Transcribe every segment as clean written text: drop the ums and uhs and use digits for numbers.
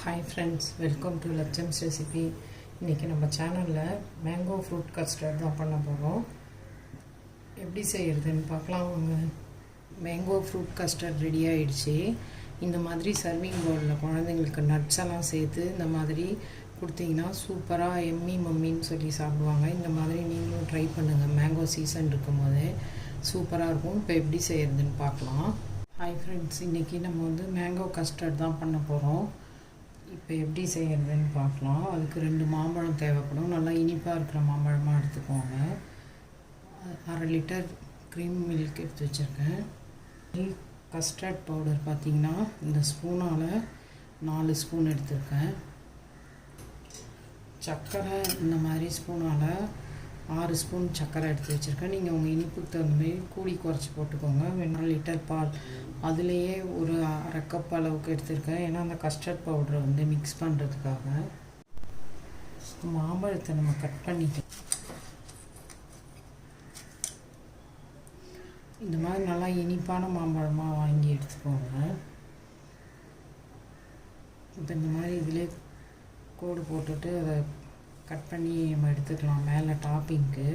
Hi friends, welcome to லட்சம்ஸ் recipe. இன்றைக்கி நம்ம சேனலில் மேங்கோ ஃப்ரூட் கஸ்டர்ட் தான் பண்ண போகிறோம். எப்படி செய்கிறதுன்னு பார்க்கலாம் வாங்க. மேங்கோ ஃப்ரூட் கஸ்டர்ட் ரெடி ஆகிடுச்சு. இந்த மாதிரி சர்விங் பவுலில் குழந்தைங்களுக்கு நட்ஸ் எல்லாம் சேர்த்து இந்த மாதிரி கொடுத்தீங்கன்னா சூப்பராக எம்மி மம்மின்னு சொல்லி சாப்பிடுவாங்க. இந்த மாதிரி நீங்களும் ட்ரை பண்ணுங்கள். மேங்கோ சீசன் இருக்கும் போதே சூப்பராக இருக்கும். இப்போ எப்படி செய்கிறதுன்னு பார்க்கலாம். ஹாய் ஃப்ரெண்ட்ஸ், இன்றைக்கி நம்ம மேங்கோ கஸ்டர்ட் தான் பண்ண போகிறோம். இப்போ எப்படி செய்கிறதுன்னு பார்க்கலாம். அதுக்கு 2 மாம்பழம் தேவைப்படும். நல்லா இனிப்பாக இருக்கிற மாம்பழமாக எடுத்துக்கோங்க. 1/2 லிட்டர் க்ரீம் மில்க் எடுத்து வச்சுருக்கேன். கஸ்டர்ட் பவுடர் பார்த்திங்கன்னா இந்த ஸ்பூனால் 4 ஸ்பூன் எடுத்துருக்கேன். சர்க்கரை இந்த மாதிரி ஸ்பூனால் 6 ஸ்பூன் சர்க்கரை எடுத்து வச்சுருக்கேன். நீங்கள் உங்கள் இனிப்புக்கு தகுந்த மாதிரி கூடி குறைச்சி போட்டுக்கோங்க. 1 லிட்டர் பால் அதுலேயே ஒரு 1/2 கப் அளவுக்கு எடுத்துருக்கேன். ஏன்னா அந்த கஸ்டர்ட் பவுடரை மிக்ஸ் பண்ணுறதுக்காக. மாம்பழத்தை நம்ம கட் பண்ணிக்கலாம். இந்த மாதிரி நல்லா இனிப்பான மாம்பழமாக வாங்கி எடுத்துக்கோங்க. இப்போ இந்த மாதிரி இதிலே கோடு போட்டுட்டு அதை கட் பண்ணி நம்ம எடுத்துக்கலாம். மேலே டாப்பிங்க்கு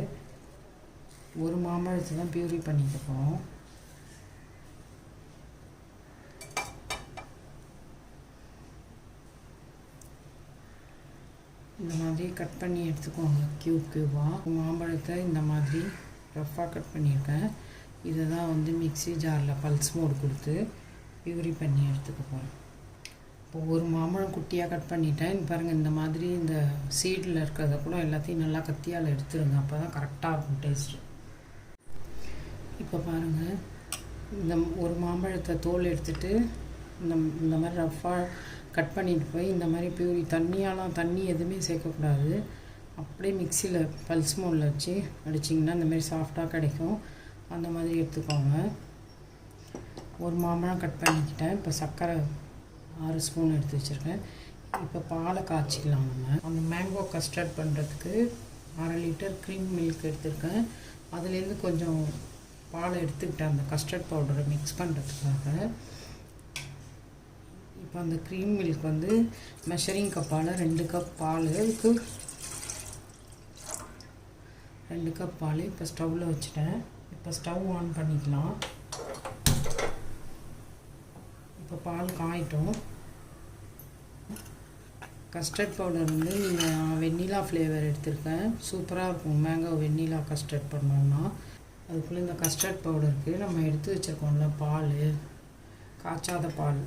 ஒரு மாம்பழத்தை தான் பியூரி பண்ணிக்கிறோம். இந்த மாதிரி கட் பண்ணி எடுத்துக்கோங்க க்யூபாக. மாம்பழத்தை இந்த மாதிரி ரஃப்பாக கட் பண்ணியிருக்கேன். இதை தான் மிக்ஸி ஜாரில் பல்ஸ் மோடு கொடுத்து பியூரி பண்ணி எடுத்துக்க போகிறேன். இப்போ ஒரு மாம்பழம் குட்டியாக கட் பண்ணிட்டேன். பாருங்கள், இந்த மாதிரி இந்த சீடில் இருக்கிறத கூட எல்லாத்தையும் நல்லா கத்தியால் எடுத்துருங்க. அப்போ தான் கரெக்டாக இருக்கும் டேஸ்ட்டு. இப்போ பாருங்கள், இந்த ஒரு மாம்பழத்தை தோல் எடுத்துகிட்டு இந்த மாதிரி ரஃப்பாக கட் பண்ணிட்டு போய் இந்த மாதிரி பியூரி தண்ணி எதுவுமே சேர்க்கக்கூடாது. அப்படியே மிக்சியில் பல்ஸ் மோடில் வச்சு அடிச்சிங்கன்னா இந்த மாதிரி சாஃப்டாக கிடைக்கும். அந்த மாதிரி எடுத்துக்கோங்க. ஒரு மாம்பழம் கட் பண்ணிக்கிட்டேன். இப்போ சர்க்கரை 6 ஸ்பூன் எடுத்து வச்சுருக்கேன். இப்போ பாலை காய்ச்சிக்கலாம். அந்த மேங்கோ கஸ்டர்ட் பண்ணுறதுக்கு 1/2 லிட்டர் க்ரீம் மில்க் எடுத்துருக்கேன். அதுலேருந்து கொஞ்சம் பாலை எடுத்துக்கிட்டேன் அந்த கஸ்டர்ட் பவுடரை மிக்ஸ் பண்ணுறதுக்காக. இப்போ அந்த க்ரீம் மில்க் மெஷரிங் கப்பால் 2 கப் பால், அதுக்கு 2 கப் பால் இப்போ ஸ்டவ்வில் வச்சுட்டேன். இப்போ ஸ்டவ் ஆன் பண்ணிக்கலாம். இப்போ பால் காயிட்டும். கஸ்டர்ட் பவுடர் நீங்கள் வெண்ணிலா ஃப்ளேவர் எடுத்திருக்கேன். சூப்பராக இருக்கும் மேங்கோ வெண்ணிலா கஸ்டர்ட் பண்ணோன்னா. அதுக்குள்ளே இந்த கஸ்டர்ட் பவுடருக்கு நம்ம எடுத்து வச்சுருக்கோம்ல பால், காய்ச்சாத பால்,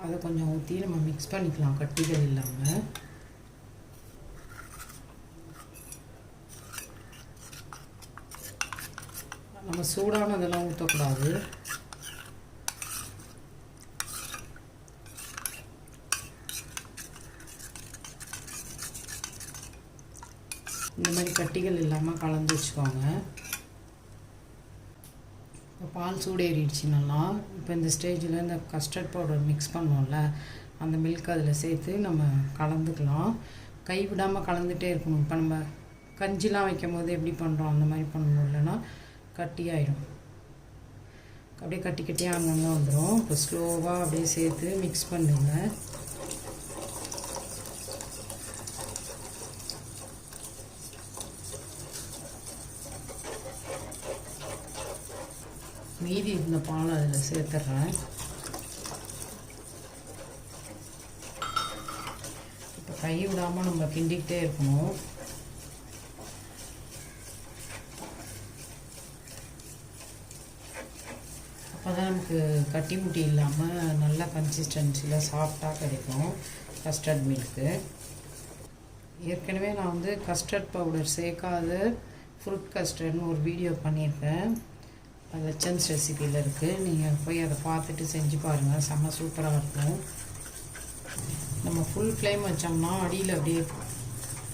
அதை கொஞ்சம் ஊற்றி நம்ம மிக்ஸ் பண்ணிக்கலாம் கட்டிகள் இல்லாமல். நம்ம சூடானதெல்லாம் ஊற்றக்கூடாது. இந்த மாதிரி கட்டிகள் இல்லாமல் கலந்து வச்சுக்கோங்க. இப்போ பால் சூடேறிடுச்சு நல்லா. இப்போ இந்த ஸ்டேஜில் இந்த கஸ்டர்ட் பவுடர் மிக்ஸ் பண்ணோம்ல, அந்த மில்க் அதில் சேர்த்து நம்ம கலந்துக்கலாம். கை விடாமல் கலந்துகிட்டே இருக்கணும். இப்போ நம்ம கஞ்சிலாம் வைக்கும் போது எப்படி பண்ணுறோம் அந்த மாதிரி பண்ணணும். இல்லைன்னா கட்டி ஆகிடும். அப்படியே கட்டி கட்டியாக அங்கங்கே வந்துடும். இப்போ ஸ்லோவாக அப்படியே சேர்த்து மிக்ஸ் பண்ணுங்க. மீதி இந்த பால் அதில் சேர்த்துட்றேன். இப்போ கை விடாமல் நம்ம கிண்டிக்கிட்டே இருக்கணும். அப்போ தான் நமக்கு கட்டி முட்டி இல்லாமல் நல்ல கன்சிஸ்டன்சியில் சாஃப்டாக கிடைக்கும் கஸ்டர்ட் மில்க்கு. ஏற்கனவே நான் கஸ்டர்ட் பவுடர் சேர்க்காத ஃப்ரூட் கஸ்டர்ட்னு ஒரு வீடியோ பண்ணியிருக்கேன். லட்சம்ஸ் ரெசிபியில் இருக்குது. நீங்கள் போய் அதை பார்த்துட்டு செஞ்சு பாருங்கள். செம்ம சூப்பராக இருக்கும். நம்ம ஃபுல் ஃப்ளேம் வச்சோம்னா அடியில் அப்படியே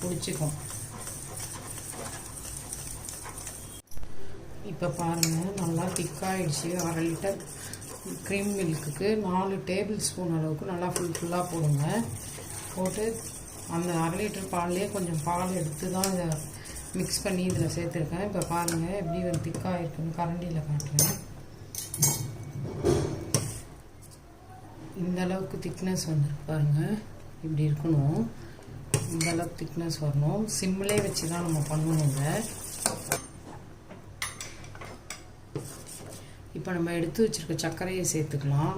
பிடிச்சிக்கும். இப்போ பாருங்கள், நல்லா திக்காகிடுச்சு. 1/2 லிட்டர் க்ரீம் மில்க்குக்கு 4 டேபிள் ஸ்பூன் அளவுக்கு நல்லா ஃபுல்லாக போடுங்க. போட்டு அந்த 1/2 லிட்டர் பால்லேயே கொஞ்சம் பால் எடுத்து தான் இதை மிக்ஸ் பண்ணி இதில் சேர்த்துருக்கேன். இப்போ பாருங்கள் எப்படி திக்காக இருக்குன்னு கரண்டியில் காட்டுறேன். இந்த அளவுக்கு திக்னஸ் வந்துருக்கு பாருங்கள், இப்படி இருக்கணும். இந்த அளவுக்கு திக்னஸ் வரணும். சிம்மிலே வச்சு தான் நம்ம பண்ணணுங்க. இப்போ நம்ம எடுத்து வச்சுருக்க சர்க்கரையை சேர்த்துக்கலாம்.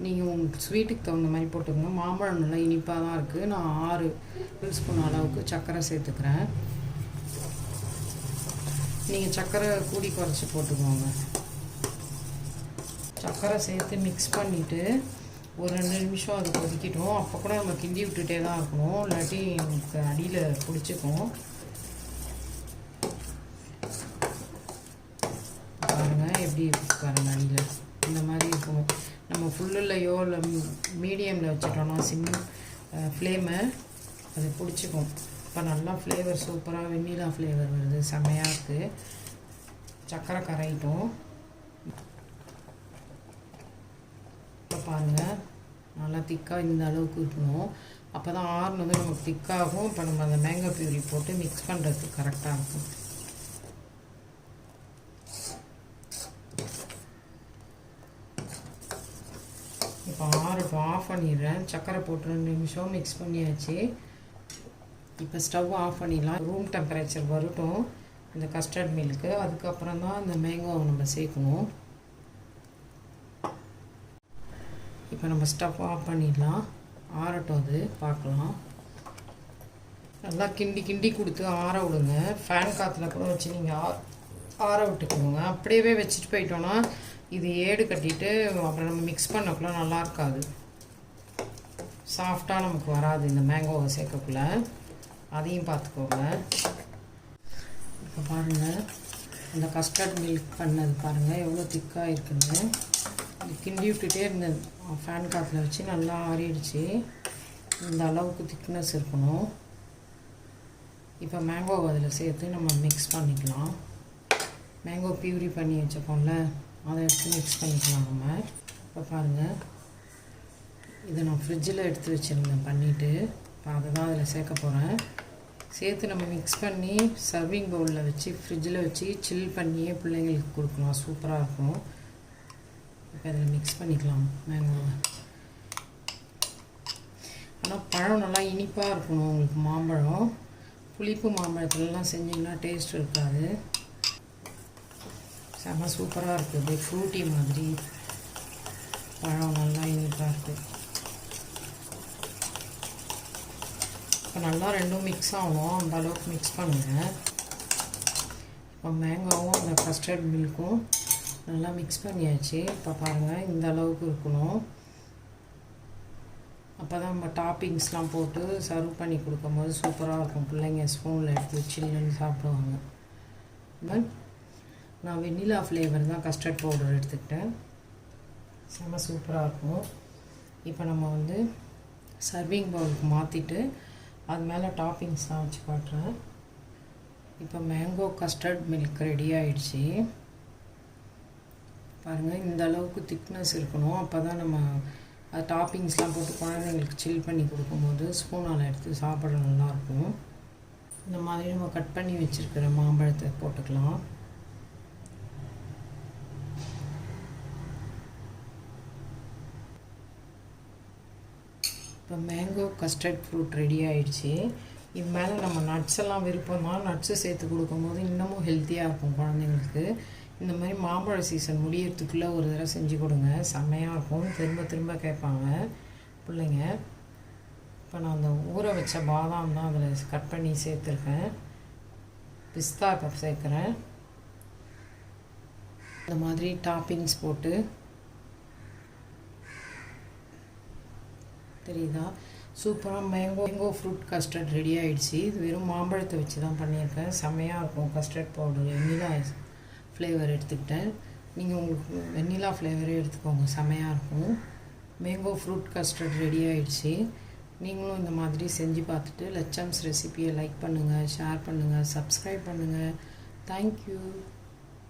நீங்கள் உங்களுக்கு ஸ்வீட்டுக்கு தகுந்த மாதிரி போட்டுக்கோங்க. மாம்பழம் நல்லா இனிப்பாக தான் இருக்குது. நான் 6 டீஸ்பூன் அளவுக்கு சர்க்கரை சேர்த்துக்கிறேன். நீங்கள் சர்க்கரை கூடி குறைச்சி போட்டுக்கோங்க. சர்க்கரை சேர்த்து மிக்ஸ் பண்ணிவிட்டு ஒரு 2 நிமிஷம் அது கொதிக்கிட்டோம். அப்போ கூட நம்ம கிண்டி விட்டுட்டே தான் இருக்கணும், இல்லாட்டி நமக்கு அடியில் பிடிச்சிக்கும். பாருங்கள் எப்படி இருக்கு பாருங்கள், அடியில் இந்த மாதிரி இருக்கணும். நம்ம ஃபுல்லுலையோ இல்லை மீடியமில் வச்சுட்டோம்னா ஃப்ளேமை அது பிடிச்சிக்கும். இப்போ நல்லா ஃப்ளேவர் சூப்பராக வெண்ணிலா ஃப்ளேவர் வருது, செம்மையாக இருக்குது. சர்க்கரை கரையிட்டோம். இப்போ பாருங்கள் நல்லா திக்காக இந்த அளவுக்கு இருக்கணும். அப்போ தான் ஆறுனது நமக்கு திக்காகும். இப்போ நம்ம அந்த மேங்கோ பியூரி போட்டு மிக்ஸ் பண்ணுறதுக்கு கரெக்டாக இருக்கும். இப்போ ஆஃப் பண்ணிடுறேன். சர்க்கரை போட்டு 2 நிமிஷம் மிக்ஸ் பண்ணியாச்சு. இப்போ ஸ்டவ் ஆஃப் பண்ணிடலாம். ரூம் டெம்பரேச்சர் வரட்டும் இந்த கஸ்டர்ட் மில்க்கு. அதுக்கப்புறம் தான் இந்த மேங்கோவை நம்ம சேர்க்கணும். இப்போ நம்ம ஸ்டவ் ஆஃப் பண்ணிடலாம், ஆறட்டும். அது பார்க்கலாம். நல்லா கிண்டி கொடுத்து ஆற விடுங்க. ஃபேன் காற்றுல கூட வச்சு நீங்கள் ஆற விட்டுக்கோங்க. அப்படியே வச்சுட்டு போயிட்டோன்னா இது ஏடு கட்டிட்டு அப்புறம் நம்ம மிக்ஸ் பண்ணக்குள்ள நல்லா இருக்காது, சாஃப்டாக நமக்கு வராது இந்த மேங்கோவை சேர்க்கக்குள்ள. அதையும் பார்த்துக்கோங்க. இப்போ பாருங்கள் அந்த கஸ்டர்ட் மில்க் பண்ணது பாருங்கள் எவ்வளோ திக்காக இருக்குன்னு. கிண்டி விட்டுட்டே இருந்தது. ஃபேன் காற்றுல வச்சு நல்லா ஆறிடுச்சு. இந்த அளவுக்கு திக்னஸ் இருக்கணும். இப்போ மேங்கோவை அதில் சேர்த்து நம்ம மிக்ஸ் பண்ணிக்கலாம். மேங்கோ பியூரி பண்ணி வச்சுக்கோம்ல, அதை எடுத்து மிக்ஸ் பண்ணிக்கலாம் நம்ம. இப்போ பாருங்கள் இதை நான் ஃப்ரிட்ஜில் எடுத்து வச்சுருந்தேன் பண்ணிவிட்டு. இப்போ அதை தான் அதில் சேர்க்க போகிறேன். சேர்த்து நம்ம மிக்ஸ் பண்ணி சர்விங் பவுலில் வச்சு ஃப்ரிட்ஜில் வச்சு சில் பண்ணியே பிள்ளைங்களுக்கு கொடுக்கலாம், சூப்பராக இருக்கும். இப்போ அதில் மிக்ஸ் பண்ணிக்கலாம் மேங்கோவை. ஆனால் பழம் நல்லா இனிப்பாக இருக்கணும் உங்களுக்கு. மாம்பழம் புளிப்பு மாம்பழத்துலலாம் செஞ்சிங்கன்னா டேஸ்ட் இருக்காது. செம்ம சூப்பராக இருக்குது, ஃப்ரூட்டி மாதிரி. பழம் நல்லா இனிப்பாக இருக்குது. இப்போ நல்லா ரெண்டும் மிக்ஸ் ஆகும், அந்த அளவுக்கு மிக்ஸ் பண்ணுங்கள். இப்போ மேங்கோவும் அந்த கஸ்டர்ட் மில்க்கும் நல்லா மிக்ஸ் பண்ணியாச்சு. இப்போ பாருங்கள் இந்த அளவுக்கு இருக்கணும். அப்போ தான் நம்ம டாப்பிங்ஸ்லாம் போட்டு சர்வ் பண்ணி கொடுக்கும்போது சூப்பராக இருக்கும். பிள்ளைங்க ஸ்பூனில் எடுத்து சில்லுன்னு சாப்பிடுவாங்க. பட் நான் வெண்ணிலா ஃப்ளேவர் தான் கஸ்டர்ட் பவுடர் எடுத்துக்கிட்டேன், செம்ம சூப்பராக இருக்கும். இப்போ நம்ம சர்விங் பவுலுக்கு மாற்றிட்டு அது மேலே டாப்பிங்ஸ்லாம் வச்சு காட்டுறேன். இப்போ மேங்கோ கஸ்டர்ட் மில்க் ரெடி ஆகிடுச்சி. பாருங்கள் இந்த அளவுக்கு திக்னஸ் இருக்கணும். அப்போ தான் நம்ம டாப்பிங்ஸ்லாம் போட்டு குழந்தைங்களுக்கு சில் பண்ணி கொடுக்கும்போது ஸ்பூனால் எடுத்து சாப்பிட நல்லாயிருக்கும். இந்த மாதிரி நம்ம கட் பண்ணி வச்சுருக்கிற மாம்பழத்தை போட்டுக்கலாம். இப்போ மேங்கோ கஸ்டர்ட் ஃப்ரூட் ரெடி ஆகிடுச்சி. இது மேலே நம்ம நட்ஸ் எல்லாம் விருப்பம் தான், நட்ஸு சேர்த்து கொடுக்கும்போது இன்னமும் ஹெல்த்தியாக இருக்கும் குழந்தைங்களுக்கு. இந்த மாதிரி மாம்பழ சீசன் முடியறதுக்குள்ளே ஒரு தடவை செஞ்சு கொடுங்க, செம்மையாக இருக்கும். திரும்ப திரும்ப கேட்பாங்க பிள்ளைங்க. இப்போ நான் அந்த ஊற வச்ச பாதாம் தான் அதில் கட் பண்ணி சேர்த்துருக்கேன். பிஸ்தா கப் சேர்க்குறேன். இந்த மாதிரி டாப்பிங்ஸ் போட்டு தெரியுதா, சூப்பராக மேங்கோ ஃப்ரூட் கஸ்டர்ட் ரெடி ஆகிடுச்சி. இது வெறும் மாம்பழத்தை வச்சு தான் பண்ணியிருக்கேன், செம்மையாக இருக்கும். கஸ்டர்ட் பவுடர் வெண்ணிலா ஃப்ளேவர் எடுத்துக்கிட்டேன். நீங்கள் உங்களுக்கு வெண்ணிலா ஃப்ளேவரே எடுத்துக்கோங்க, செம்மையாக இருக்கும். மேங்கோ ஃப்ரூட் கஸ்டர்ட் ரெடி ஆகிடுச்சி. நீங்களும் இந்த மாதிரி செஞ்சு பார்த்துட்டு லட்சம்ஸ் ரெசிபியை லைக் பண்ணுங்கள், ஷேர் பண்ணுங்கள், சப்ஸ்கிரைப் பண்ணுங்கள். தேங்க்யூ.